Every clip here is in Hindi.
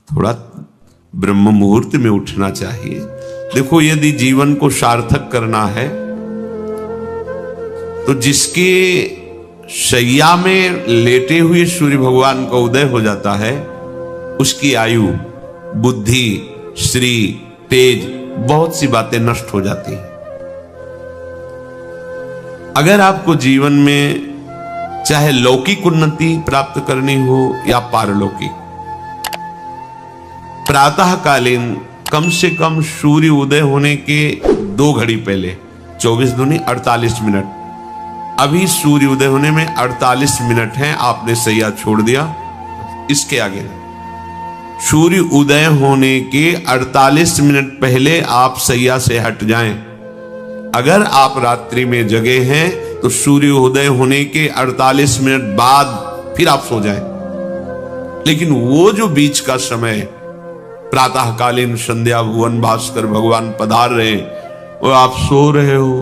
थोड़ा ब्रह्म मुहूर्त में उठना चाहिए। देखो, यदि जीवन को सार्थक करना है तो जिसके शैया में लेटे हुए सूर्य भगवान का उदय हो जाता है, उसकी आयु, बुद्धि, श्री, तेज, बहुत सी बातें नष्ट हो जाती हैं। अगर आपको जीवन में चाहे लौकिक उन्नति प्राप्त करनी हो या पारलौकिक, प्रातःकालीन कम से कम सूर्य उदय होने के 2 घड़ी पहले, 24 दूनी 48 मिनट, अभी सूर्य उदय होने में 48 मिनट हैं, आपने सैया छोड़ दिया, इसके आगे सूर्य उदय होने के 48 मिनट पहले आप सैया से हट जाएं। अगर आप रात्रि में जगे हैं तो सूर्य उदय होने के 48 मिनट बाद फिर आप सो जाएं। लेकिन वो जो बीच का समय, प्रातःकालीन संध्या भुवन भास्कर भगवान पधार रहे और आप सो रहे हो,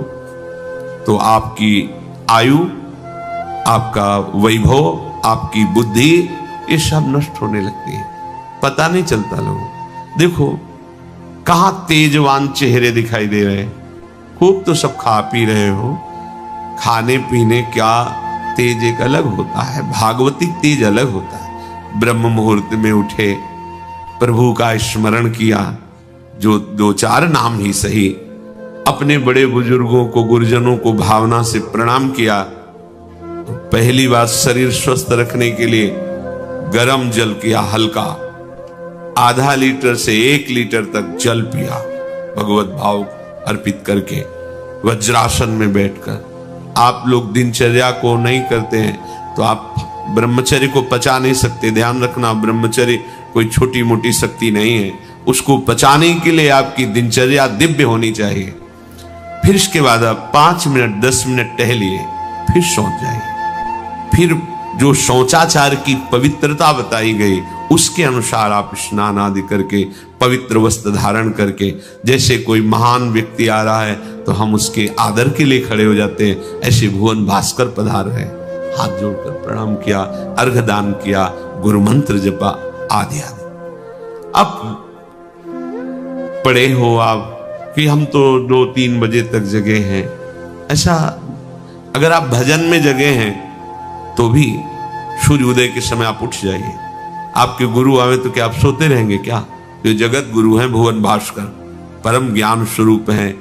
तो आपकी आयु, आपका वैभव, आपकी बुद्धि, ये सब नष्ट होने लगती है, पता नहीं चलता। लोग देखो कहां तेजवान चेहरे दिखाई दे रहे हैं, खूब तो सब खा पी रहे हो, खाने पीने क्या तेज एक अलग होता है, भागवतिक तेज अलग होता है। ब्रह्म मुहूर्त में उठे, प्रभु का स्मरण किया, जो 2-4 नाम ही सही, अपने बड़े बुजुर्गों को, गुरुजनों को भावना से प्रणाम किया। पहली बात, शरीर स्वस्थ रखने के लिए गर्म जल किया, हल्का, आधा लीटर से 1 लीटर तक जल पिया, भगवत भाव अर्पित करके वज्रासन में बैठकर। आप लोग दिनचर्या को नहीं करते हैं तो आप ब्रह्मचर्य को पचा नहीं सकते। ध्यान रखना, ब्रह्मचर्य कोई छोटी मोटी शक्ति नहीं है, उसको पचाने के लिए आपकी दिनचर्या दिव्य होनी चाहिए। फिर इसके बाद आप 5 मिनट 10 मिनट टहलिए, फिर सो जाइए। फिर जो शौचाचार की पवित्रता बताई गई उसके अनुसार आप स्नान आदि करके, पवित्र वस्त्र धारण करके, जैसे कोई महान व्यक्ति आ रहा है तो हम उसके आदर के लिए खड़े हो जाते हैं, ऐसे भुवन भास्कर पधार रहे, हाथ जोड़कर प्रणाम किया, अर्घदान किया, गुरु मंत्र जपा, आदि आदि। अब पड़े हो आप कि हम तो 2-3 बजे तक जगे हैं, ऐसा अगर आप भजन में जगे हैं तो भी सूर्य उदय के समय आप उठ जाइए। आपके गुरु आवे तो क्या आप सोते रहेंगे क्या? जो जगत गुरु हैं भुवन भास्कर, परम ज्ञान स्वरूप हैं,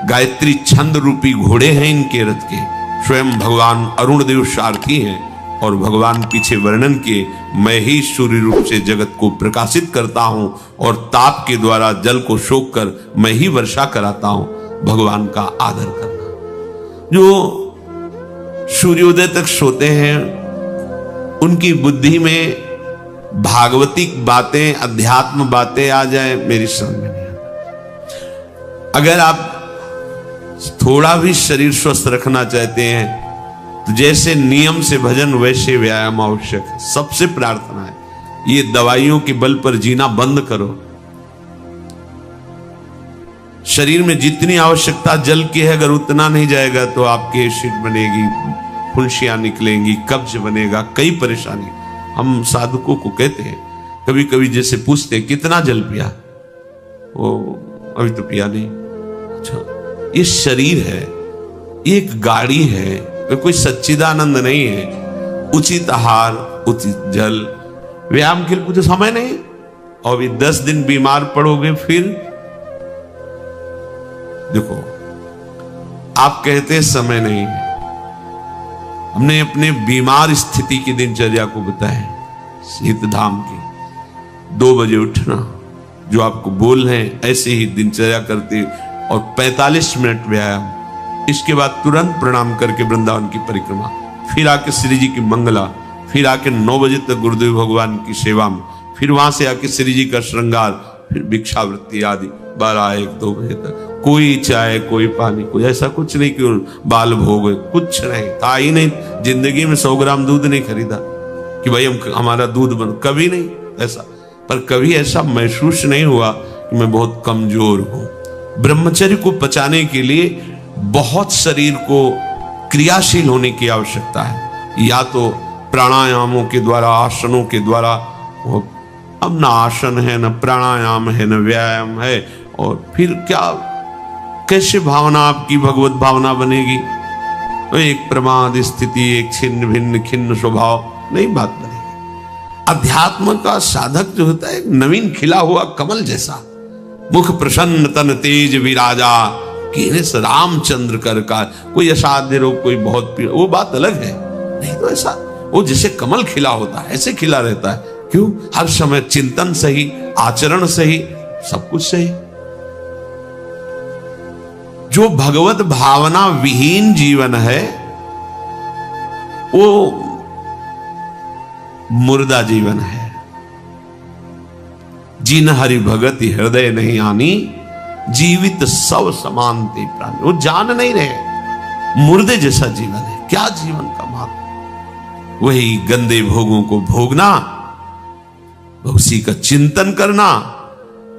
गायत्री छंद रूपी घोड़े हैं इनके रथ के, स्वयं भगवान अरुण देव सारथी हैं। और भगवान पीछे वर्णन किए, मैं ही सूर्य रूप से जगत को प्रकाशित करता हूं और ताप के द्वारा जल को सोख कर मैं ही वर्षा कराता हूं। भगवान का आदर करना। जो सूर्योदय तक सोते हैं उनकी बुद्धि में भागवतिक बातें, अध्यात्म बातें आ जाए, मेरी समझ में नहीं आता। अगर आप थोड़ा भी शरीर स्वस्थ रखना चाहते हैं तो जैसे नियम से भजन वैसे व्यायाम आवश्यक है। सबसे प्रार्थना है, ये दवाइयों के बल पर जीना बंद करो। शरीर में जितनी आवश्यकता जल की है, अगर उतना नहीं जाएगा तो आपकी एसिड बनेगी, फुंसियां निकलेंगी, कब्ज बनेगा, कई परेशानी। हम साधकों को कहते हैं, कभी कभी जैसे पूछते हैं कितना जल पिया, वो अभी तो पिया नहीं। अच्छा, ये शरीर है, ये एक गाड़ी है, कोई सच्चिदानंद नहीं है। उचित आहार, उचित जल, व्यायाम के लिए कुछ समय नहीं। और भी 10 दिन बीमार पड़ोगे फिर देखो, आप कहते समय नहीं है। हमने अपने बीमार स्थिति की दिनचर्या को बताया, शीत धाम की 2 बजे उठना, जो आपको बोल रहे हैं ऐसे ही दिनचर्या करते, और 45 मिनट व्यायाम। इसके बाद तुरंत प्रणाम करके वृंदावन की परिक्रमा, फिर आके श्री जी की मंगला, फिर आके 9 बजे तक गुरुदेव भगवान की सेवा में, फिर वहां से आके श्री जी का श्रृंगार, फिर भिक्षावृत्ति आदि 12-1-2 बजे तक। कोई चाय, कोई पानी, कोई ऐसा कुछ नहीं कि बाल भोग, कुछ नहीं था ही नहीं। जिंदगी में 100 ग्राम दूध नहीं खरीदा कि भाई हमारा दूध बन, कभी नहीं ऐसा। पर कभी ऐसा महसूस नहीं हुआ कि मैं बहुत कमजोर हूं। ब्रह्मचर्य को पचाने के लिए बहुत शरीर को क्रियाशील होने की आवश्यकता है, या तो प्राणायामों के द्वारा, आसनों के द्वारा, अब न आसन है, न प्राणायाम है, न व्यायाम है, और फिर क्या, कैसे भावना आपकी भगवत भावना बनेगी? तो एक प्रमाद स्थिति, एक छिन्न भिन्न खिन्न स्वभाव, नहीं बात बनेगी। अध्यात्म का साधक जो होता है एक नवीन खिला हुआ कमल जैसा, मुख प्रसन्न तन तेज विराजा, कीनस रामचंद्र कर का। कोई असाध्य रोग, कोई बहुत पीड़ा, वो बात अलग है। नहीं तो ऐसा वो जैसे कमल खिला होता है ऐसे खिला रहता है। क्यों? हर समय चिंतन सही, आचरण सही, सब कुछ सही। जो भगवत भावना विहीन जीवन है वो मुर्दा जीवन है। जिन हरि भगति हृदय नहीं आनी, जीवित सब समान ते प्राण। वो जान नहीं रहे, मुर्दे जैसा जीवन है। क्या जीवन का महत्व? वही गंदे भोगों को भोगना, उसी का चिंतन करना,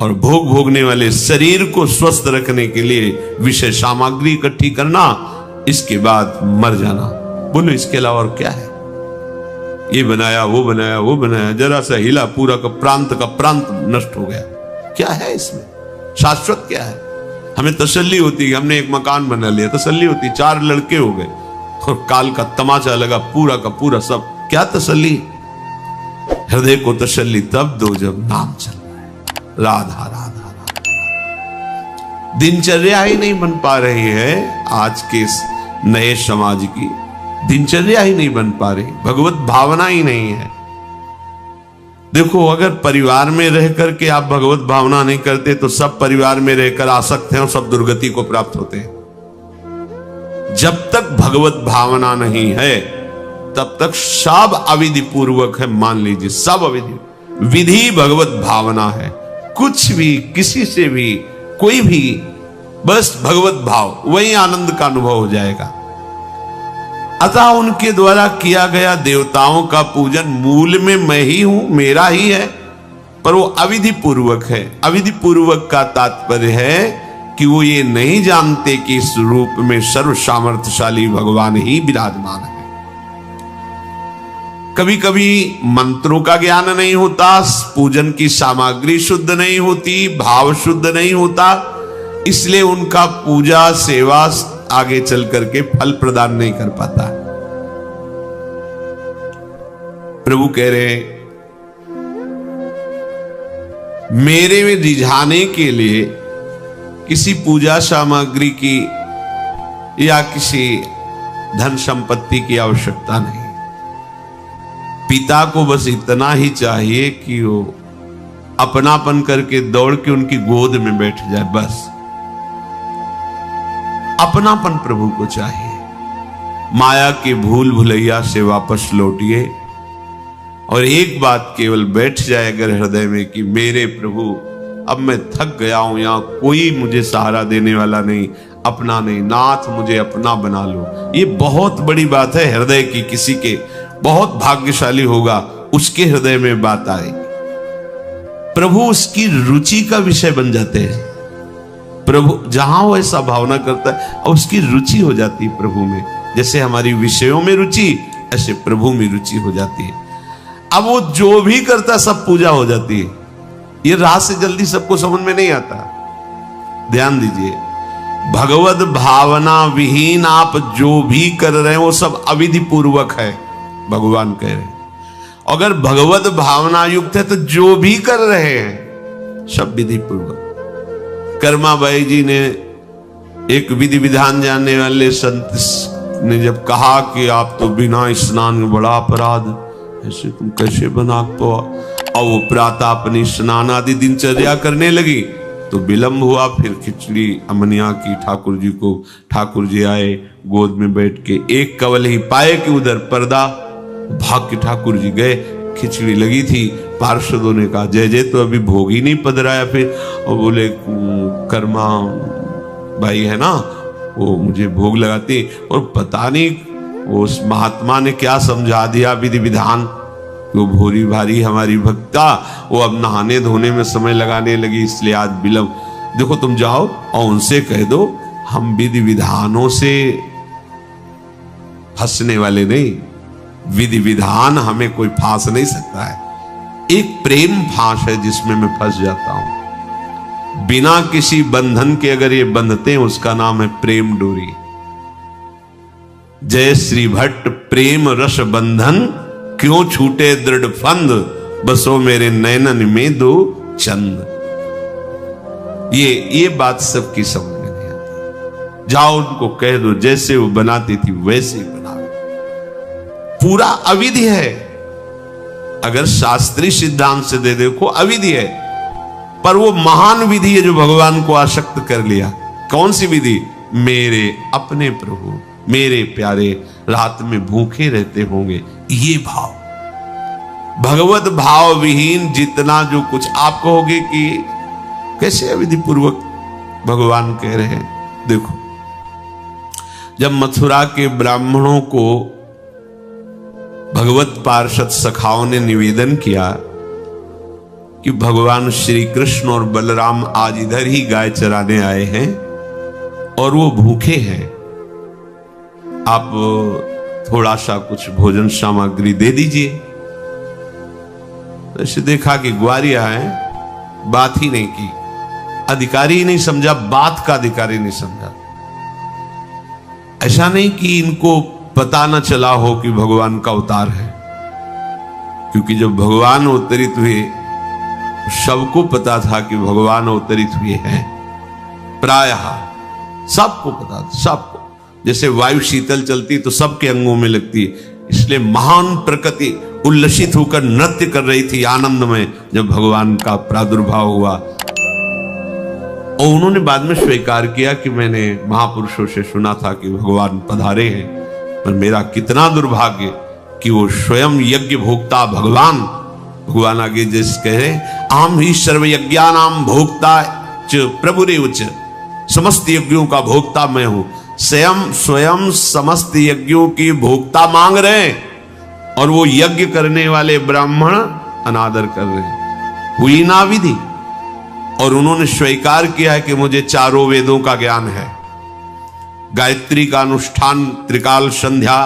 और भोग भोगने वाले शरीर को स्वस्थ रखने के लिए विषय सामग्री इकट्ठी करना, इसके बाद मर जाना। बोलो इसके अलावा और क्या है? ये बनाया, वो बनाया, वो बनाया, जरा सा हिला, पूरा का प्रांत नष्ट हो गया। क्या है इसमें? शाश्वत क्या है? हमें तसल्ली होती है, हमने एक मकान बना लिया, तसल्ली होती, 4 लड़के हो गए और काल का तमाचा लगा, पूरा का पूरा सब। क्या तसल्ली? हृदय को तसल्ली तब दो जब नाम चल रहा है, राधा राधा राधा। दिनचर्या ही नहीं बन पा रही है आज के इस नए समाज की, दिनचर्या ही नहीं बन पा रही, भगवत भावना ही नहीं है। देखो, अगर परिवार में रह करके आप भगवत भावना नहीं करते तो सब परिवार में रहकर आसक्त हैं और सब दुर्गति को प्राप्त होते हैं। जब तक भगवत भावना नहीं है तब तक सब अविधि पूर्वक है। मान लीजिए सब अविधि, विधि भगवत भावना है। कुछ भी, किसी से भी, कोई भी, बस भगवत भाव, वही आनंद का अनुभव हो जाएगा। अतः उनके द्वारा किया गया देवताओं का पूजन मूल में मैं ही हूं, मेरा ही है, पर वो अविधि पूर्वक है। अविधि पूर्वक का तात्पर्य है कि वो ये नहीं जानते कि इस रूप में सर्व सामर्थ्यशाली भगवान ही विराजमान है। कभी कभी मंत्रों का ज्ञान नहीं होता, पूजन की सामग्री शुद्ध नहीं होती, भाव शुद्ध नहीं होता, इसलिए उनका पूजा सेवा आगे चल करके फल प्रदान नहीं कर पाता। प्रभु कह रहे मेरे में रिझाने के लिए किसी पूजा सामग्री की या किसी धन संपत्ति की आवश्यकता नहीं। पिता को बस इतना ही चाहिए कि वो अपनापन करके दौड़ के उनकी गोद में बैठ जाए, बस अपनापन प्रभु को चाहिए। माया के भूल भुलैया से वापस लौटिए और एक बात केवल बैठ जाए अगर हृदय में कि मेरे प्रभु अब मैं थक गया हूं, यहां कोई मुझे सहारा देने वाला नहीं, अपना नहीं, नाथ मुझे अपना बना लो। ये बहुत बड़ी बात है हृदय की। किसी के बहुत भाग्यशाली होगा उसके हृदय में बात आए, प्रभु उसकी रुचि का विषय बन जाते हैं। प्रभु जहां वो ऐसा भावना करता है और उसकी रुचि हो जाती है प्रभु में। जैसे हमारी विषयों में रुचि, ऐसे प्रभु में रुचि हो जाती है। अब वो जो भी करता सब पूजा हो जाती है। ये राह से जल्दी सबको समझ में नहीं आता। ध्यान दीजिए, भगवत भावना विहीन आप जो भी कर रहे हैं वो सब अविधि पूर्वक है, भगवान कह रहे हैं। अगर भगवत भावना युक्त है तो जो भी कर रहे हैं सब विधि पूर्वक। कर्माबाई जी ने, एक विधि विधान जानने वाले संत ने जब कहा कि आप तो बिना स्नान में बड़ा अपराध, ऐसे तुम कैसे बना पा, और वो प्रातः अपनी स्नान आदि दिनचर्या करने लगी तो विलंब हुआ। फिर खिचड़ी अमनिया की ठाकुर जी को, ठाकुर जी आए गोद में बैठ के, एक कवल ही पाए कि उधर पर्दा, भाग के ठाकुर जी गए, खिचड़ी लगी थी। पार्षदों ने कहा जय जय तो अभी भोग ही नहीं पधराया। फिर और बोले कर्मा भाई है ना, वो मुझे भोग लगाती, और पता नहीं वो उस महात्मा ने क्या समझा दिया विधि विधान, वो भोरी भारी हमारी भक्ता, वो अब नहाने धोने में समय लगाने लगी, इसलिए आज विलंब। देखो तुम जाओ और उनसे कह दो हम विधि विधानों से फंसने वाले नहीं, विधि विधान हमें कोई फांस नहीं सकता है। एक प्रेम फांस है जिसमें मैं फंस जाता हूं। बिना किसी बंधन के अगर ये बंधते हैं उसका नाम है प्रेम डोरी। जय श्री भट्ट प्रेम रस बंधन, क्यों छूटे दृढ़ फंद, बसो मेरे नैनन में दो चंद। ये बात सबकी समझ में नहीं आती। जाओ उनको कह दो जैसे वो बनाती थी वैसे ही बनाओ। पूरा अविधि है। अगर शास्त्रीय सिद्धांत से दे देखो अविधि है, पर वो महान विधि है जो भगवान को आसक्त कर लिया। कौन सी विधि? मेरे अपने प्रभु मेरे प्यारे रात में भूखे रहते होंगे, ये भाव। भगवत भाव विहीन जितना जो कुछ आप कहोगे कि कैसे अविधि पूर्वक भगवान कह रहे हैं। देखो, जब मथुरा के ब्राह्मणों को भगवत पार्षद सखाओं ने निवेदन किया कि भगवान श्री कृष्ण और बलराम आज इधर ही गाय चराने आए हैं और वो भूखे हैं, आप थोड़ा सा कुछ भोजन सामग्री दे दीजिए। तो ऐसे देखा कि ग्वारिया है, बात ही नहीं की, अधिकारी ही नहीं समझा, बात का अधिकारी नहीं समझा। ऐसा नहीं कि इनको पता न चला हो कि भगवान का अवतार है, क्योंकि जब भगवान अवतरित हुए सबको पता था कि भगवान अवतरित हुए हैं। प्रायः सबको पता था, सबको। जैसे वायु शीतल चलती तो सबके अंगों में लगती है, इसलिए महान प्रकृति उल्लसित होकर नृत्य कर रही थी आनंद में जब भगवान का प्रादुर्भाव हुआ। और उन्होंने बाद में स्वीकार किया कि मैंने महापुरुषों से सुना था कि भगवान पधारे हैं, पर मेरा कितना दुर्भाग्य कि वो स्वयं यज्ञ भोक्ता भगवान आगे जैसे कहे, आम ही सर्व यज्ञानाम भोक्ता च प्रभुरेव च, समस्त यज्ञों का भोक्ता मैं हूं। स्वयं समस्त यज्ञों की भोक्ता मांग रहे हैं और वो यज्ञ करने वाले ब्राह्मण अनादर कर रहे हैं। हुई ना विधि। और उन्होंने स्वीकार किया है कि मुझे चारों वेदों का ज्ञान है, गायत्री का अनुष्ठान, त्रिकाल संध्या,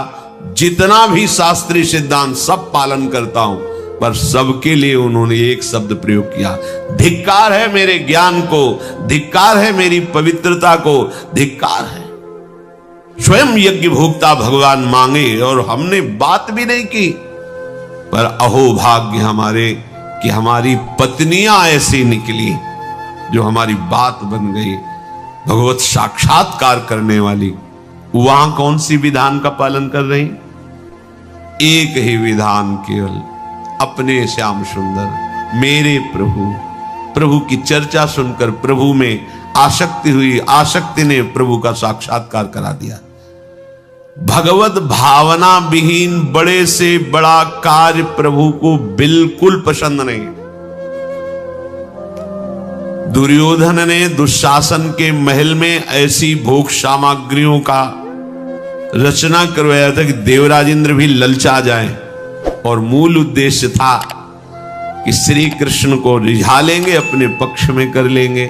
जितना भी शास्त्रीय सिद्धांत सब पालन करता हूं, पर सबके लिए उन्होंने एक शब्द प्रयोग किया, धिक्कार है मेरे ज्ञान को, धिक्कार है मेरी पवित्रता को, धिक्कार है। स्वयं यज्ञ भोक्ता भगवान मांगे और हमने बात भी नहीं की, पर अहो भाग्य हमारे कि हमारी पत्नियां ऐसी निकली जो हमारी बात बन गई, भगवत साक्षात्कार करने वाली। वहां कौन सी विधान का पालन कर रही? एक ही विधान, केवल अपने श्याम सुंदर मेरे प्रभु की चर्चा सुनकर प्रभु में आसक्ति हुई, आसक्ति ने प्रभु का साक्षात्कार करा दिया। भगवत भावना विहीन बड़े से बड़ा कार्य प्रभु को बिल्कुल पसंद नहीं। दुर्योधन ने दुशासन के महल में ऐसी भोग सामग्रियों का रचना करवाया था कि देवराज इंद्र भी ललचा जाएं, और मूल उद्देश्य था कि श्री कृष्ण को रिझा लेंगे, अपने पक्ष में कर लेंगे।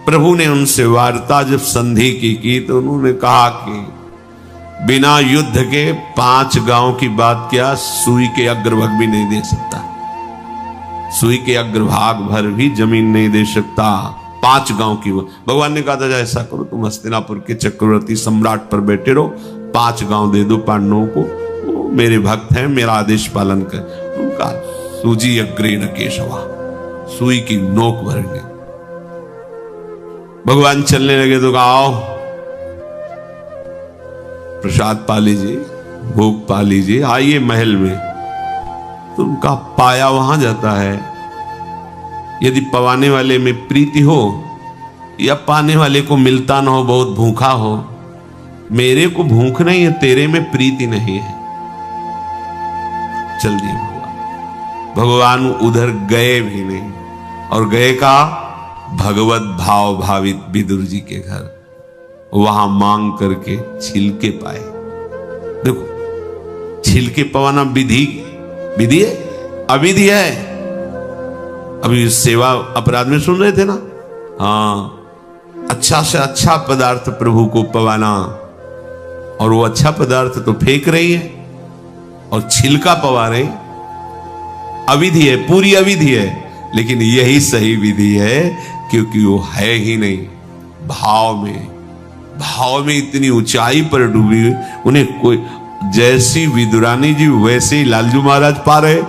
प्रभु ने उनसे वार्ता जब संधि की तो उन्होंने कहा कि बिना युद्ध के 5 गांव की बात क्या, सुई के अग्रभाग भी नहीं दे सकता, सुई के अग्रभाग भर भी जमीन नहीं दे सकता। 5 गांव की भगवान ने कहा था ऐसा करो, तुम हस्तिनापुर के चक्रवर्ती सम्राट पर बैठे रहो, 5 गांव दे दो पांडवों को, वो मेरे भक्त हैं, मेरा आदेश पालन कर। उनका सूजी अग्रे न केशवा, सुई की नोक भरेंगे। भगवान चलने लगे तो कहा आओ प्रसाद पा लीजिए, भोग पा लीजिए, आइए महल में। तो उनका पाया वहां जाता है। यदि पवाने वाले में प्रीति हो या पाने वाले को मिलता ना हो, बहुत भूखा हो, मेरे को भूख नहीं है, तेरे में प्रीति नहीं है, चल दिए भगवान उधर गए भी नहीं, और गए का भगवत भाव भावित विदुर जी के घर, वहां मांग करके छिलके पाए। देखो, छिलके पवाना विधि है, अविधि है। अभी सेवा अपराध में सुन रहे थे ना, हाँ, अच्छा से अच्छा पदार्थ प्रभु को पवाना, और वो अच्छा पदार्थ तो फेंक रही है। और छिलका पवा रहे, अविधि है, पूरी अविधि है, लेकिन यही सही विधि है, क्योंकि वो है ही नहीं भाव में। भाव में इतनी ऊंचाई पर डूबी, उन्हें कोई, जैसी विदुरानी जी वैसे ही लालजू महाराज पा रहे,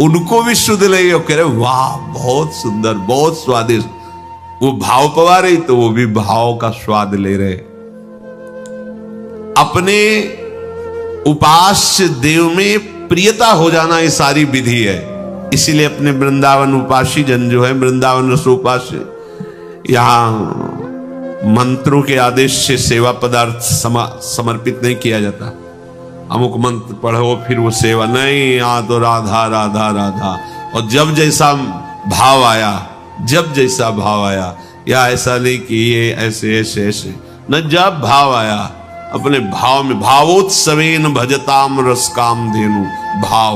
उनको भी शुद्ध लगे और कह रहे वाह बहुत सुंदर, बहुत स्वादिष्ट। वो भाव पवा रही तो वो भी भाव का स्वाद ले रहे। अपने उपास्य देव में प्रियता हो जाना ये सारी विधि है। इसीलिए अपने वृंदावन उपासी जन जो है, वृंदावन रसोपास्य, यहां मंत्रों के आदेश से सेवा पदार्थ समर्पित नहीं किया जाता। अमुक मंत्र पढ़ो फिर वो सेवा नहीं, यहां तो राधा राधा राधा। और जब जैसा भाव आया, जब जैसा भाव आया, या ऐसा नहीं कि ये ऐसे ऐसे ऐसे न, जब भाव आया अपने भाव में, भावोत्सवेन भजताम रस काम धेनु। भाव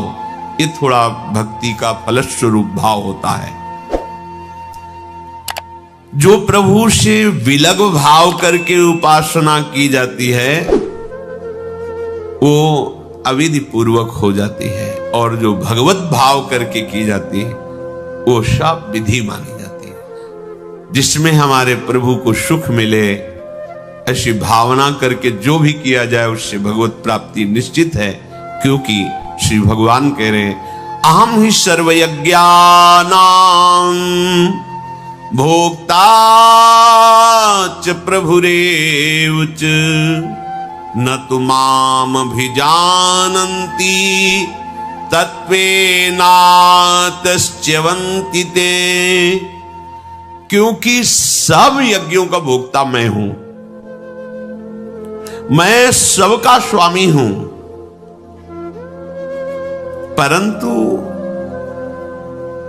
ये थोड़ा भक्ति का फलस्वरूप भाव होता है। जो प्रभु से विलग भाव करके उपासना की जाती है वो अविधि पूर्वक हो जाती है, और जो भगवत भाव करके की जाती है वो सब विधि मानी जाती है। जिसमें हमारे प्रभु को सुख मिले, ऐसी भावना करके जो भी किया जाए उससे भगवत प्राप्ति निश्चित है। क्योंकि श्री भगवान कह रहे हैं अहम ही सर्वयज्ञानां भोक्ता च प्रभुरेव च न तु माम अभिजानन्ति तत्वेनातश्च्यवन्ति ते। क्योंकि सब यज्ञों का भोक्ता मैं हूं, मैं सबका स्वामी हूं, परंतु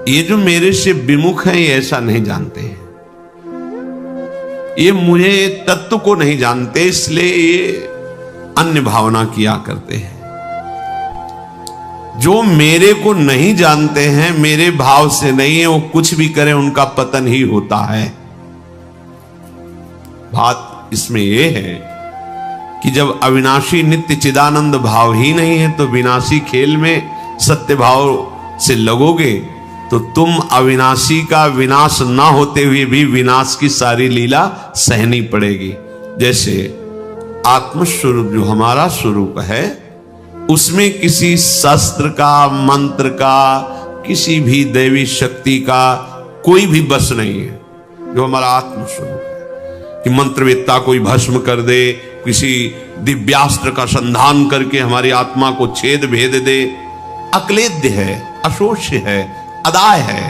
ये जो मेरे से विमुख हैं ये ऐसा नहीं जानते हैं, ये मुझे तत्व को नहीं जानते, इसलिए ये अन्य भावना किया करते हैं। जो मेरे को नहीं जानते हैं, मेरे भाव से नहीं है, वो कुछ भी करें उनका पतन ही होता है। बात इसमें यह है कि जब अविनाशी नित्य चिदानंद भाव ही नहीं है तो विनाशी खेल में सत्य भाव से लगोगे तो तुम अविनाशी का विनाश ना होते हुए भी विनाश की सारी लीला सहनी पड़ेगी। जैसे आत्मस्वरूप जो हमारा स्वरूप है उसमें किसी शस्त्र का, मंत्र का, किसी भी दैवी शक्ति का कोई भी बस नहीं है। जो हमारा आत्मस्वरूप है कि मंत्रवेत्ता कोई भस्म कर दे, किसी दिव्यास्त्र का संधान करके हमारी आत्मा को छेद भेद दे, अक्लेद्य है, अशोष्य है, अदाय है,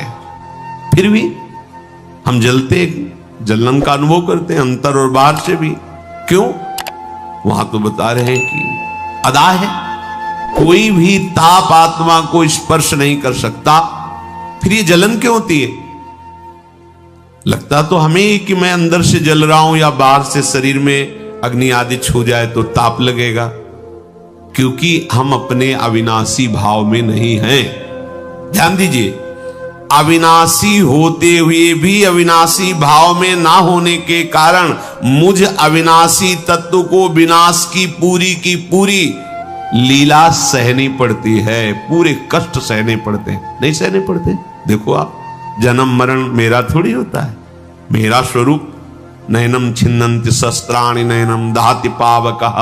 फिर भी हम जलते, जलन का अनुभव करते हैं अंतर और बाहर से भी। क्यों? वहां तो बता रहे हैं कि अदाय है, कोई भी ताप आत्मा को स्पर्श नहीं कर सकता, फिर ये जलन क्यों होती है? लगता तो हमें कि मैं अंदर से जल रहा हूं या बाहर से शरीर में अग्नि आदि छू जाए तो ताप लगेगा, क्योंकि हम अपने अविनाशी भाव में नहीं हैं। ध्यान दीजिए, अविनाशी होते हुए भी अविनाशी भाव में ना होने के कारण मुझ अविनाशी तत्व को विनाश की पूरी लीला सहनी पड़ती है, पूरे कष्ट सहने पड़ते हैं। नहीं सहने पड़ते? देखो आप, जन्म मरण मेरा थोड़ी होता है, मेरा स्वरूप नैनम छिन्नन्ति शस्त्राणि नैनम दहति पावकः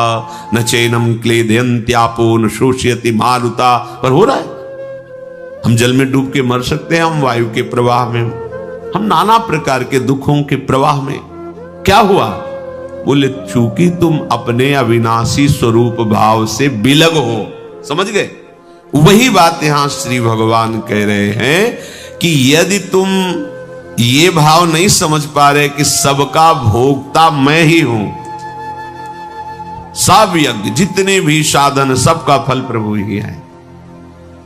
न चैनम क्लेदयन्त्यापो न शोषयति मारुता, पर हो रहा है। हम जल में डूब के मर सकते हैं, हम वायु के प्रवाह में, हम नाना प्रकार के दुखों के प्रवाह में। क्या हुआ? बोले चूंकि तुम अपने अविनाशी स्वरूप भाव से विलग हो। समझ गए? वही बात यहां श्री भगवान कह रहे हैं कि यदि तुम ये भाव नहीं समझ पा रहे कि सबका भोक्ता मैं ही हूं, सब यज्ञ जितने भी साधन सबका फल प्रभु ही है,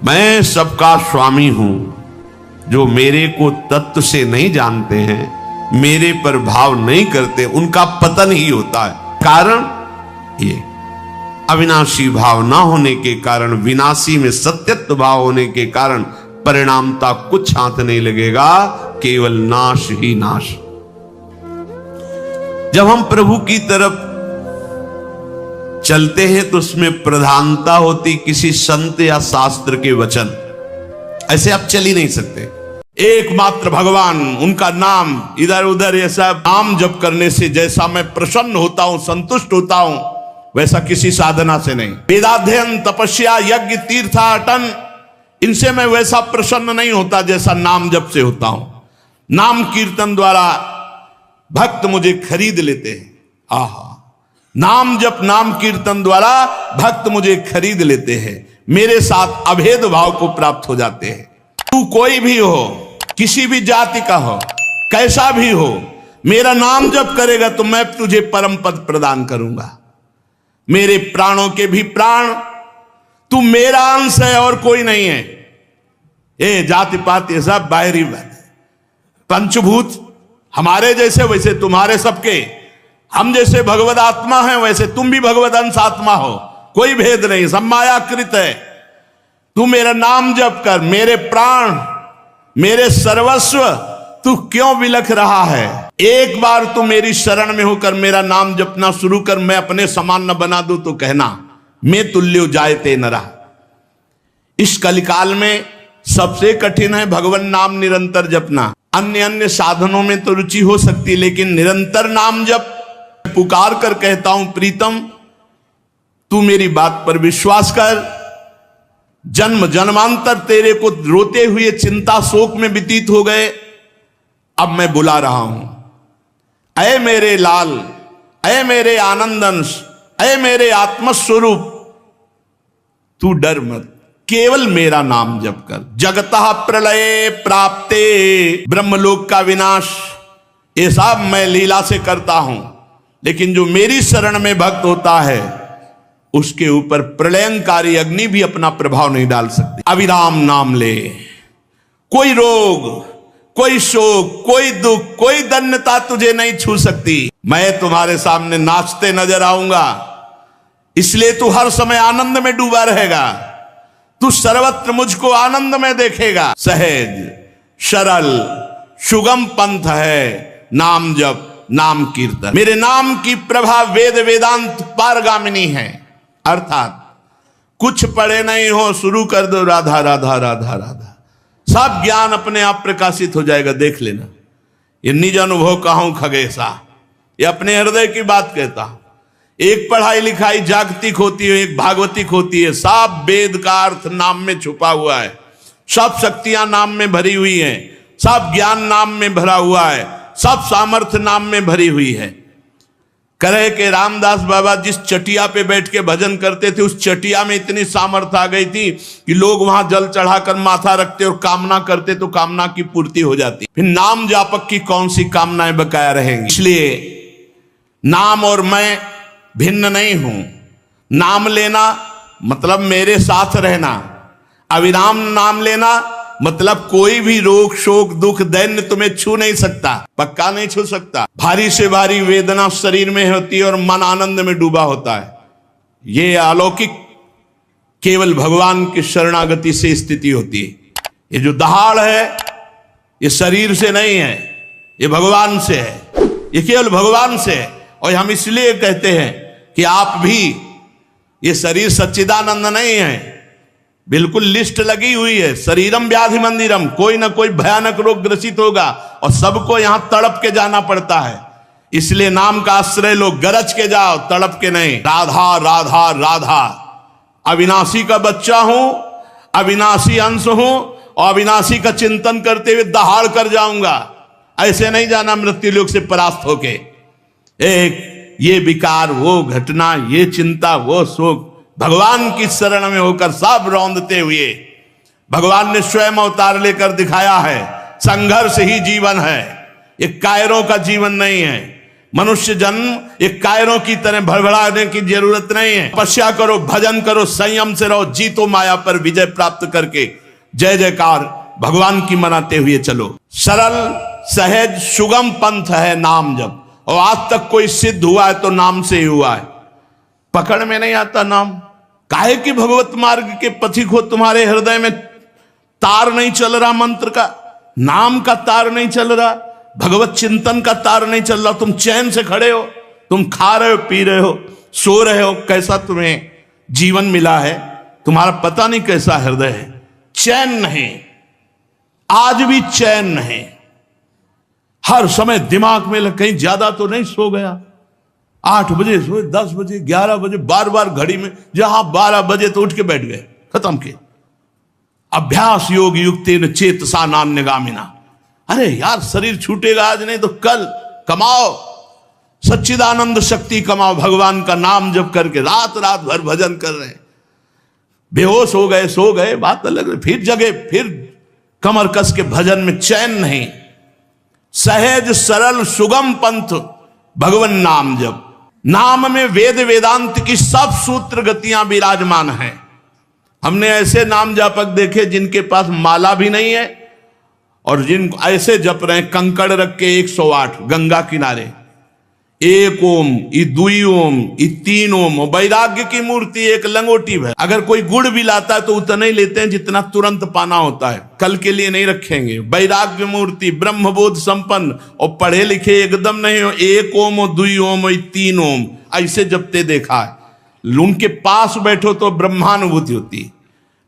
मैं सबका स्वामी हूं। जो मेरे को तत्व से नहीं जानते हैं, मेरे पर भाव नहीं करते, उनका पतन ही होता है। कारण ये अविनाशी भाव ना होने के कारण, विनाशी में सत्यत्व भाव होने के कारण परिणामता कुछ हाथ नहीं लगेगा, केवल नाश ही नाश। जब हम प्रभु की तरफ चलते हैं तो उसमें प्रधानता होती किसी संत या शास्त्र के वचन, ऐसे आप चल ही नहीं सकते। एकमात्र भगवान, उनका नाम, इधर उधर ये सब नाम जप करने से जैसा मैं प्रसन्न होता हूं, संतुष्ट होता हूं, वैसा किसी साधना से नहीं। वेदाध्ययन, तपस्या, यज्ञ, तीर्थाटन, इनसे मैं वैसा प्रसन्न नहीं होता जैसा नाम जप से होता हूं। नाम कीर्तन द्वारा भक्त मुझे खरीद लेते हैं। आहा, नाम जप, नाम कीर्तन द्वारा भक्त मुझे खरीद लेते हैं, मेरे साथ अभेद भाव को प्राप्त हो जाते हैं। तू कोई भी हो, किसी भी जाति का हो, कैसा भी हो, मेरा नाम जप करेगा तो मैं तुझे परम पद प्रदान करूंगा। मेरे प्राणों के भी प्राण, तू मेरा अंश है और कोई नहीं है। ये जाति पाति सब बाहरी बात, पंचभूत हमारे जैसे वैसे तुम्हारे सबके, हम जैसे भगवद आत्मा हैं वैसे तुम भी भगवद अंश आत्मा हो, कोई भेद नहीं, सब मायाकृत है। तू मेरा नाम जप कर, मेरे प्राण, मेरे सर्वस्व, तू क्यों विलख रहा है? एक बार तू मेरी शरण में होकर मेरा नाम जपना शुरू कर, मैं अपने समान न बना दूं तो कहना, मैं तुल्यो जायते नरा। इस कलिकाल में सबसे कठिन है भगवान नाम निरंतर जपना। अन्य अन्य साधनों में तो रुचि हो सकती, लेकिन निरंतर नाम जप। पुकार कर कहता हूं, प्रीतम तू मेरी बात पर विश्वास कर। जन्म जन्मांतर तेरे को रोते हुए चिंता शोक में व्यतीत हो गए, अब मैं बुला रहा हूं। अय मेरे लाल, अय मेरे आनंदंश, अय मेरे आत्मस्वरूप, तू डर मत, केवल मेरा नाम जप कर। जगतः प्रलय प्राप्ते, ब्रह्मलोक का विनाश, ये सब मैं लीला से करता हूं, लेकिन जो मेरी शरण में भक्त होता है उसके ऊपर प्रलयंकारी अग्नि भी अपना प्रभाव नहीं डाल सकती। अविराम नाम ले, कोई रोग, कोई शोक, कोई दुख, कोई दन्यता तुझे नहीं छू सकती। मैं तुम्हारे सामने नाचते नजर आऊंगा, इसलिए तू हर समय आनंद में डूबा रहेगा। तू सर्वत्र मुझको आनंद में देखेगा। सहज सरल सुगम पंथ है नाम जप, नाम कीर्तन। मेरे नाम की प्रभा वेद वेदांत पारगामिनी है, अर्थात कुछ पढ़े नहीं हो, शुरू कर दो राधा राधा राधा राधा, सब ज्ञान अपने आप प्रकाशित हो जाएगा, देख लेना। ये निज अनुभव कहूं खगेशा, ये अपने हृदय की बात कहता हूं। एक पढ़ाई लिखाई जागतिक होती है, एक भागवतिक होती है। सब वेद का अर्थ नाम में छुपा हुआ है, सब शक्तियां नाम में भरी हुई हैं, सब ज्ञान नाम में भरा हुआ है, सब सामर्थ्य नाम में भरी हुई है। करे कि रामदास बाबा जिस चटिया पे बैठ के भजन करते थे, उस चटिया में इतनी सामर्थ्य आ गई थी कि लोग वहां जल चढ़ाकर माथा रखते और कामना करते तो कामना की पूर्ति हो जाती। फिर नाम जापक की कौन सी कामनाएं बकाया रहेंगी? इसलिए नाम और मैं भिन्न नहीं हूं। नाम लेना मतलब मेरे साथ रहना, अविराम नाम लेना मतलब कोई भी रोग शोक दुख दैन्य तुम्हें छू नहीं सकता, पक्का नहीं छू सकता। भारी से भारी वेदना शरीर में होती है और मन आनंद में डूबा होता है। ये अलौकिक केवल भगवान की शरणागति से स्थिति होती है। ये जो दहाड़ है ये शरीर से नहीं है, ये भगवान से है, ये केवल भगवान से है। और हम इसलिए कहते हैं कि आप भी, ये शरीर सच्चिदानंद नहीं है, बिल्कुल लिस्ट लगी हुई है। शरीरम व्याधि मंदिरम, कोई ना कोई भयानक रोग ग्रसित होगा और सबको यहां तड़प के जाना पड़ता है। इसलिए नाम का आश्रय लो, गरज के जाओ, तड़प के नहीं। राधा राधा राधा, अविनाशी का बच्चा हूं, अविनाशी अंश हूं और अविनाशी का चिंतन करते हुए दहाड़ कर जाऊंगा। ऐसे नहीं जाना मृत्यु लोक से परास्त होके। एक ये विकार, वो घटना, ये चिंता, वो शोक, भगवान की शरण में होकर सब रौंदते हुए भगवान ने स्वयं अवतार लेकर दिखाया है। संघर्ष ही जीवन है, ये कायरों का जीवन नहीं है। मनुष्य जन्म एक कायरों की तरह भड़बड़ाने की जरूरत नहीं है। तपस्या करो, भजन करो, संयम से रहो, जीतो माया पर विजय प्राप्त करके जय जयकार भगवान की मनाते हुए चलो। सरल सहज सुगम पंथ है नाम जप, और आज तक कोई सिद्ध हुआ है तो नाम से ही हुआ है। पकड़ में नहीं आता नाम। काहे कि भगवत मार्ग के पथिक हो, तुम्हारे हृदय में तार नहीं चल रहा, मंत्र का, नाम का तार नहीं चल रहा, भगवत चिंतन का तार नहीं चल रहा। तुम चैन से खड़े हो, तुम खा रहे हो, पी रहे हो, सो रहे हो, कैसा तुम्हें जीवन मिला है, तुम्हारा पता नहीं कैसा हृदय है, चैन नहीं, आज भी चैन नहीं। हर समय दिमाग में कहीं ज्यादा तो नहीं सो गया, 8 बजे सोए, 10 बजे, 11 बजे, बार बार घड़ी में, जहां 12 बजे तो उठ के बैठ गए, खत्म किए। अभ्यास योग युक्तेन चेतसा नान्यगामिना। अरे यार, शरीर छूटेगा आज नहीं तो कल, कमाओ सच्चिदानंद शक्ति कमाओ, भगवान का नाम जप करके रात रात भर भजन कर रहे हैं। बेहोश हो गए, सो गए, बात अलग है, फिर जगे, फिर कमर कस के भजन में चैन नहीं। सहज सरल सुगम पंथ भगवान नाम जप। नाम में वेद वेदांत की सब सूत्र गतियां विराजमान हैं। हमने ऐसे नाम जापक देखे जिनके पास माला भी नहीं है, और जिन ऐसे जप रहे हैं कंकड़ रख के 108 गंगा किनारे, 1 ओम, 2 ओम, 3 ओम, वैराग्य की मूर्ति एक लंगोटी है। अगर कोई गुड़ भी लाता है तो उतना ही लेते हैं जितना तुरंत पाना होता है, कल के लिए नहीं रखेंगे। वैराग्य मूर्ति, ब्रह्मबोध संपन्न, और पढ़े लिखे एकदम नहीं हो, 1 ओम, 2 ओम, 3 ओम ऐसे जपते देखा है। उनके पास बैठो तो ब्रह्मानुभूति होती है,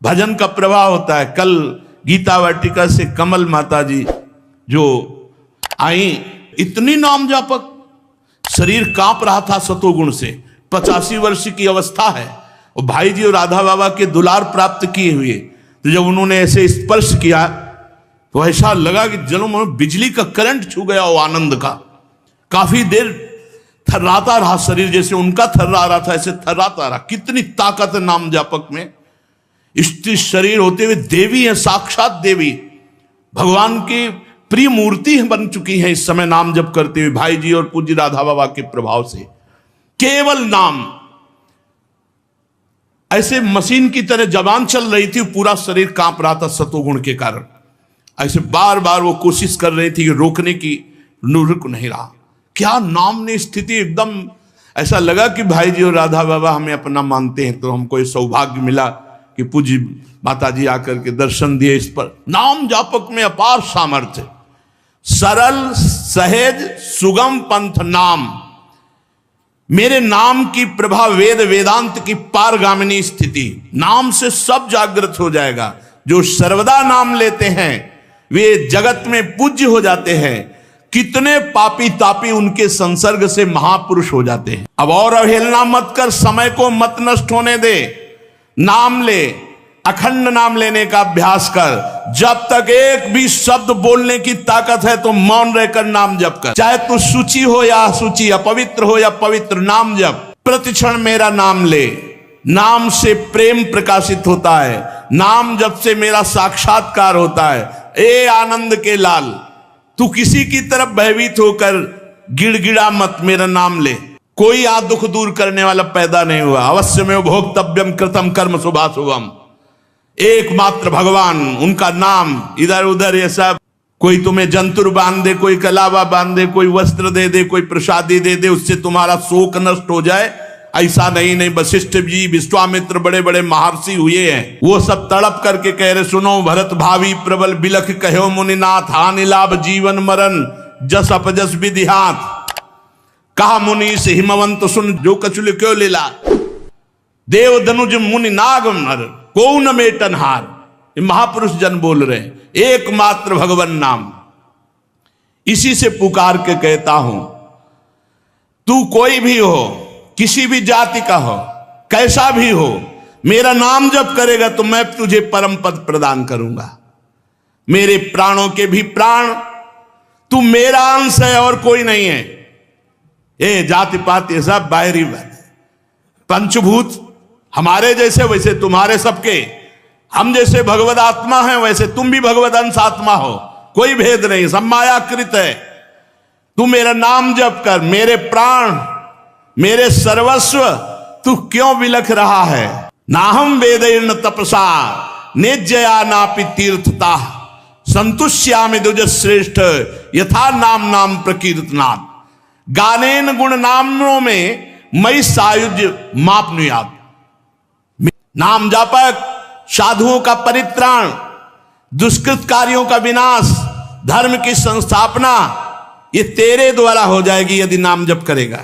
भजन का प्रवाह होता है। कल गीता वाटिका से कमल माता जी जो आई, इतनी नाम जापक, शरीर कांप रहा था सतोगुण से, 85 वर्ष की अवस्था है, और भाई जी और राधा बाबा के दुलार प्राप्त किए हुए, तो जब उन्होंने ऐसे स्पर्श किया तो ऐसा लगा कि जनो में बिजली का करंट छू गया वो आनंद का। काफी देर थर्राता रहा शरीर, जैसे उनका थर्रा रहा था ऐसे थर्राता रहा। कितनी ताकत है नाम जापक में। स्त्री शरीर होते हुए देवी है, साक्षात देवी, भगवान की प्रिय मूर्ति बन चुकी है इस समय नाम जप करते हुए भाई जी और पूज्य राधा बाबा के प्रभाव से। केवल नाम, ऐसे मशीन की तरह जबान चल रही थी, पूरा शरीर कांप रहा था सतोगुण के कारण। ऐसे बार बार वो कोशिश कर रही थी कि रोकने की, रुक नहीं रहा। क्या नाम ने स्थिति, एकदम ऐसा लगा कि भाई जी और राधा बाबा हमें अपना मानते हैं। तो हमको ये सौभाग्य मिला कि पूज्य माता जी आकर के दर्शन दिए। इस पर नाम जापक में अपार सामर्थ्य। सरल सहज सुगम पंथ नाम, मेरे नाम की प्रभा वेद वेदांत की पारगामिनी स्थिति। नाम से सब जागृत हो जाएगा। जो सर्वदा नाम लेते हैं वे जगत में पूज्य हो जाते हैं। कितने पापी तापी उनके संसर्ग से महापुरुष हो जाते हैं। अब और अवहेलना मत कर, समय को मत नष्ट होने दे। नाम ले, अखंड नाम लेने का अभ्यास कर। जब तक एक भी शब्द बोलने की ताकत है तो मौन रहकर नाम जप कर। चाहे तू शुचि हो या अशुचि, अपवित्र हो या पवित्र, नाम जप। प्रतिक्षण मेरा नाम ले। नाम से प्रेम प्रकाशित होता है, नाम जप से मेरा साक्षात्कार होता है। ए आनंद के लाल, तू किसी की तरफ भयभीत होकर गिड़गिड़ा मत, मेरा नाम ले। कोई आ दुख दूर करने वाला पैदा नहीं हुआ। अवश्य में भोक्तव्यम कृतम कर्म शुभाशुभम। एकमात्र भगवान, उनका नाम। इधर उधर ये सब, कोई तुम्हें जंतुर बांध दे, कोई कलावा बांध दे, कोई वस्त्र दे दे, कोई प्रसादी दे दे, उससे तुम्हारा शोक नष्ट हो जाए, ऐसा नहीं। वशिष्ठ जी, विश्वामित्र, बड़े बड़े महर्षि हुए हैं, वो सब तड़प करके कह रहे, सुनो भरत भावी प्रबल बिलख कहो मुनिनाथ, हानि लाभ जीवन मरण जस अपजस विधि हाथ। कहा मुनि से हिमवंत सुन, जो कछुल क्यों लीला, देव धनुज मुनि नाग नर को न मेटन हार। ये महापुरुष जन बोल रहे हैं। एकमात्र भगवान नाम, इसी से पुकार के कहता हूं, तू कोई भी हो, किसी भी जाति का हो, कैसा भी हो, मेरा नाम जप करेगा तो मैं तुझे परम पद प्रदान करूंगा। मेरे प्राणों के भी प्राण, तू मेरा अंश है और कोई नहीं है। ये जाति पात ये सब बाहरी बात। पंचभूत हमारे जैसे वैसे तुम्हारे सबके, हम जैसे भगवद आत्मा हैं वैसे तुम भी भगवद अंश आत्मा हो, कोई भेद नहीं, सब मायाकृत है। तू मेरा नाम जप कर, मेरे प्राण, मेरे सर्वस्व, तू क्यों विलख रहा है। नाहम वेदेन तपसा नेज्जया नापि तीर्थता, संतुष्यामि द्विज श्रेष्ठ यथा नाम नाम प्रकीर्तनात्। गानेन गुण नामों में मई सायुज्य मापनुयात्। नाम जापक साधुओं का परित्राण, दुष्कृत कार्यों का विनाश, धर्म की संस्थापना, ये तेरे द्वारा हो जाएगी यदि नाम जप करेगा।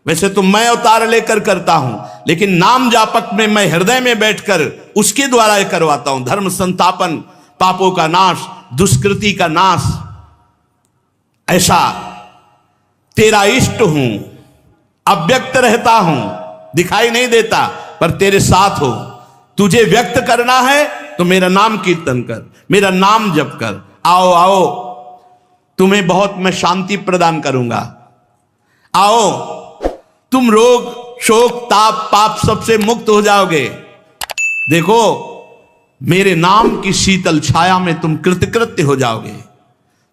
वैसे तो मैं अवतार लेकर करता हूं, लेकिन नाम जापक में मैं हृदय में बैठकर उसके द्वारा करवाता हूं। धर्म संस्थापन, पापों का नाश, दुष्कृति का नाश। ऐसा तेरा इष्ट हूं, अव्यक्त रहता हूं, दिखाई नहीं देता पर तेरे साथ हो। तुझे व्यक्त करना है तो मेरा नाम कीर्तन कर, मेरा नाम जप कर। आओ आओ, तुम्हें बहुत मैं शांति प्रदान करूंगा। आओ, तुम रोग, शोक, ताप, पाप सबसे मुक्त हो जाओगे। देखो, मेरे नाम की शीतल छाया में तुम कृतकृत्य हो जाओगे,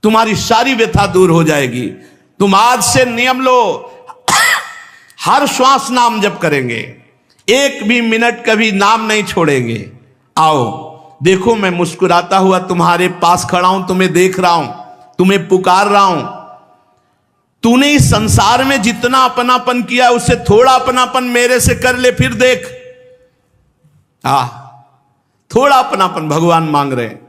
तुम्हारी सारी व्यथा दूर हो जाएगी। तुम आज से नियम लो, हर श्वास नाम जप करेंगे, एक भी मिनट कभी नाम नहीं छोड़ेंगे। आओ, देखो मैं मुस्कुराता हुआ तुम्हारे पास खड़ा हूं, तुम्हें देख रहा हूं, तुम्हें पुकार रहा हूं। तूने इस संसार में जितना अपनापन किया उससे थोड़ा अपनापन मेरे से कर ले, फिर देख। थोड़ा अपनापन भगवान मांग रहे हैं।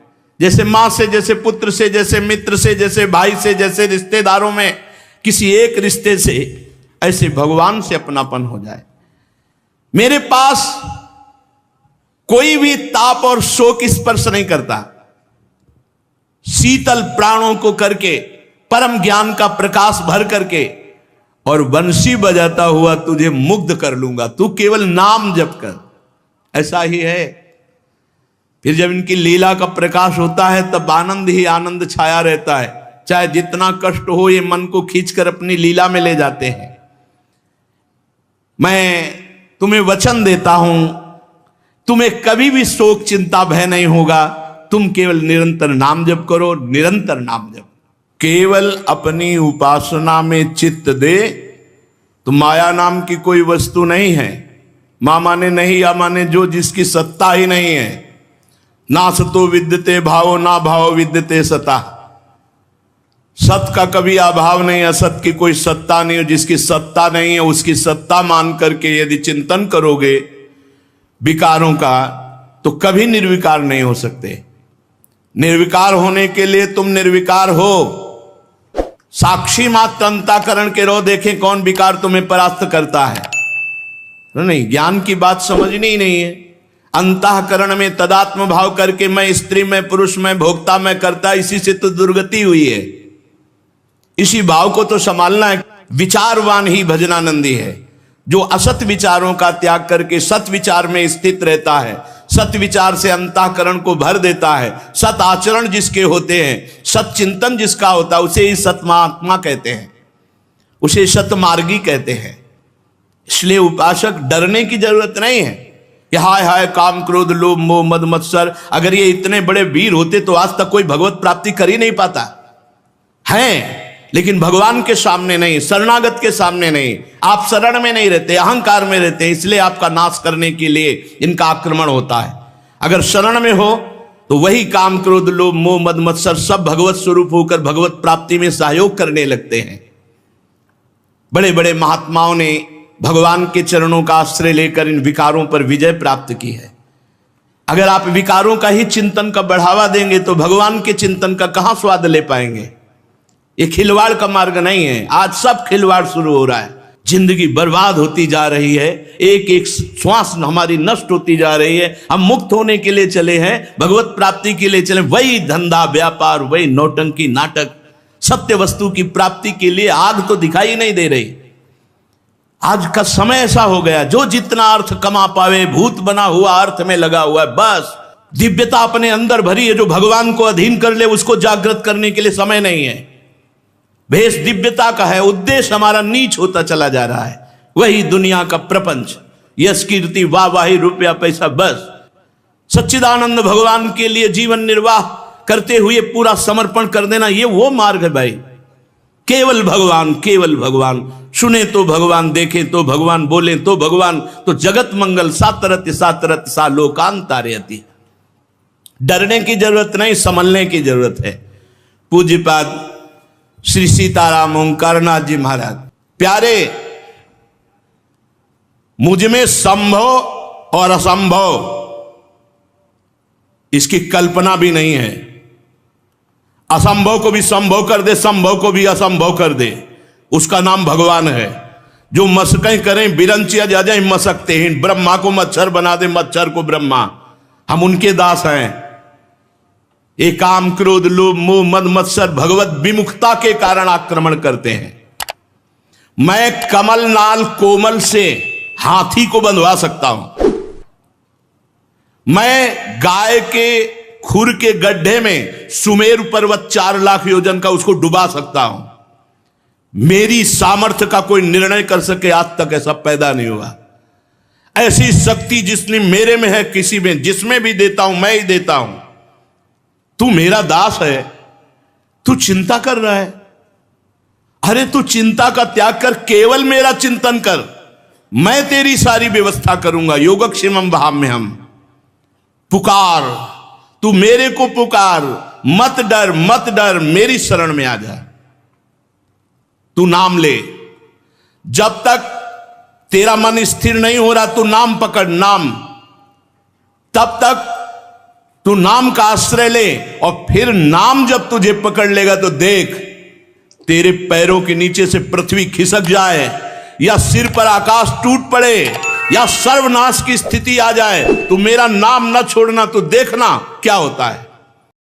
जैसे मां से, जैसे पुत्र से, जैसे मित्र से, जैसे भाई से, जैसे रिश्तेदारों में किसी एक रिश्ते से, ऐसे भगवान से अपनापन हो जाए। मेरे पास कोई भी ताप और शोक स्पर्श नहीं करता। शीतल प्राणों को करके, परम ज्ञान का प्रकाश भर करके, और बंसी बजाता हुआ तुझे मुग्ध कर लूंगा। तू केवल नाम जप कर। ऐसा ही है। फिर जब इनकी लीला का प्रकाश होता है तब आनंद ही आनंद छाया रहता है। चाहे जितना कष्ट हो, ये मन को खींचकर अपनी लीला में ले जाते हैं। मैं तुम्हें वचन देता हूं, तुम्हें कभी भी शोक, चिंता, भय नहीं होगा। तुम केवल निरंतर नाम जप करो, निरंतर नाम जप। केवल अपनी उपासना में चित्त दे तो माया नाम की कोई वस्तु नहीं है। मां माने नहीं, या माने जो, जिसकी सत्ता ही नहीं है। ना सतो विद्यते भावो, ना भाव विद्यते सता। सत का कभी अभाव नहीं, असत की कोई सत्ता नहीं है। जिसकी सत्ता नहीं है उसकी सत्ता मान करके यदि चिंतन करोगे विकारों का, तो कभी निर्विकार नहीं हो सकते। निर्विकार होने के लिए तुम निर्विकार हो। साक्षी मात्र अंतःकरण के रहो, देखें कौन विकार तुम्हें परास्त करता है। नहीं, ज्ञान की बात समझनी ही नहीं है। अंतःकरण में तदात्म भाव करके मैं स्त्री, मैं पुरुष, मैं भोक्ता, मैं करता, इसी से तो दुर्गति हुई है। इसी भाव को तो संभालना है। विचारवान ही भजनानंदी है, जो असत विचारों का त्याग करके सत विचार में स्थित रहता है। सत विचार से अंतःकरण को भर देता है। सत आचरण जिसके होते हैं, सत चिंतन जिसका होता है, उसे ही सतमात्मा कहते हैं, उसे सतमार्गी कहते हैं। इसलिए उपासक डरने की जरूरत नहीं है कि हाय हाय काम, क्रोध, लोभ, मोह, मद, मत्सर। अगर ये इतने बड़े वीर होते तो आज तक कोई भगवत प्राप्ति कर ही नहीं पाता है। लेकिन भगवान के सामने नहीं, शरणागत के सामने नहीं। आप शरण में नहीं रहते, अहंकार में रहते हैं, इसलिए आपका नाश करने के लिए इनका आक्रमण होता है। अगर शरण में हो तो वही काम, क्रोध, लोभ, मोह, मद, मत्सर सब भगवत स्वरूप होकर भगवत प्राप्ति में सहयोग करने लगते हैं। बड़े बड़े महात्माओं ने भगवान के चरणों का आश्रय लेकर इन विकारों पर विजय प्राप्त की है। अगर आप विकारों का ही चिंतन का बढ़ावा देंगे तो भगवान के चिंतन का कहां स्वाद ले पाएंगे। ये खिलवाड़ का मार्ग नहीं है। आज सब खिलवाड़ शुरू हो रहा है। जिंदगी बर्बाद होती जा रही है, एक एक श्वास हमारी नष्ट होती जा रही है। हम मुक्त होने के लिए चले हैं, भगवत प्राप्ति के लिए चले, वही धंधा व्यापार, वही नौटंकी नाटक। सत्य वस्तु की प्राप्ति के लिए आग तो दिखाई नहीं दे रही। आज का समय ऐसा हो गया, जो जितना अर्थ कमा पावे भूत बना हुआ अर्थ में लगा हुआ है। बस दिव्यता अपने अंदर भरी है, जो भगवान को अधीन कर ले उसको जागृत करने के लिए समय नहीं है। भेष दिव्यता का है, उद्देश्य हमारा नीच होता चला जा रहा है। वही दुनिया का प्रपंच, यश, कीर्ति, वाहवाही, रुपया, पैसा, बस सच्चिदानंद भगवान के लिए जीवन निर्वाह करते हुए पूरा समर्पण कर देना, ये वो मार्ग है भाई। केवल भगवान, केवल भगवान। सुने तो भगवान, देखे तो भगवान, बोले तो भगवान, तो जगत मंगल सातरत्य सातरत्य सा लोकांतारयति। डरने की जरूरत नहीं, संभलने की जरूरत है। पूज्यपाद श्री सीताराम ओंकारनाथ जी महाराज, प्यारे, मुझ में संभव और असंभव इसकी कल्पना भी नहीं है। असंभव को भी संभव कर दे, संभव को भी असंभव कर दे, उसका नाम भगवान है। जो मशकें करें बिरंचिया जा जाए मशकते हैं, ब्रह्मा को मच्छर बना दे, मच्छर को ब्रह्मा, हम उनके दास हैं। ये काम क्रोध लोभ मोह मद मत्सर भगवत विमुखता के कारण आक्रमण करते हैं। मैं कमल नाल कोमल से हाथी को बंधवा सकता हूं, मैं गाय के खुर के गड्ढे में सुमेरु पर्वत 4 लाख योजन का उसको डुबा सकता हूं। मेरी सामर्थ्य का कोई निर्णय कर सके आज तक ऐसा पैदा नहीं हुआ। ऐसी शक्ति जिसने मेरे में है, किसी में जिसमें भी देता हूं मैं ही देता हूं। तू मेरा दास है, तू चिंता कर रहा है, अरे तू चिंता का त्याग कर, केवल मेरा चिंतन कर, मैं तेरी सारी व्यवस्था करूंगा। योगक्षेमम वहाम्यहम्, पुकार, तू मेरे को पुकार, मत डर, मेरी शरण में आ जा। तू नाम ले, जब तक तेरा मन स्थिर नहीं हो रहा तू नाम पकड़, नाम, तब तक तू नाम का आश्रय ले, और फिर नाम जब तुझे पकड़ लेगा तो देख तेरे पैरों के नीचे से पृथ्वी खिसक जाए, या सिर पर आकाश टूट पड़े, या सर्वनाश की स्थिति आ जाए, तू मेरा नाम न छोड़ना, तो देखना क्या होता है।